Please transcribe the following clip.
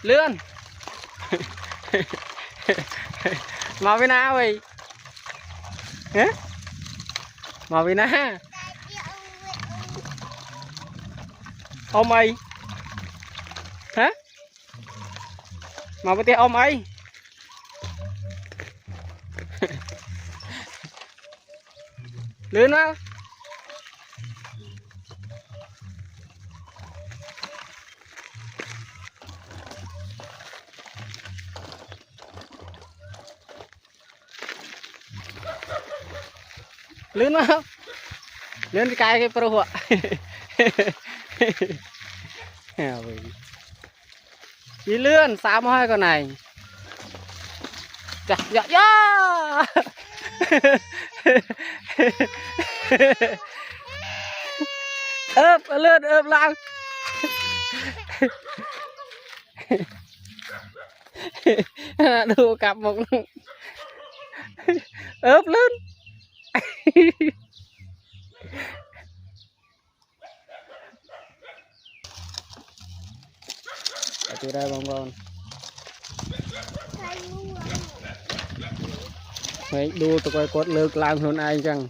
lươn màu bên nào vậy hả màu bên nào ôm ai hả màu bên kia ôm ai lươn á lươn á lươn cái cái pro ạ đi lươn sao mà hai con này dạ dạ dạ ướp lươn ướp lại đu cặp một ướp lươn từ đây bông bông mấy đua tụi coi cốt lược làm luôn ai chăng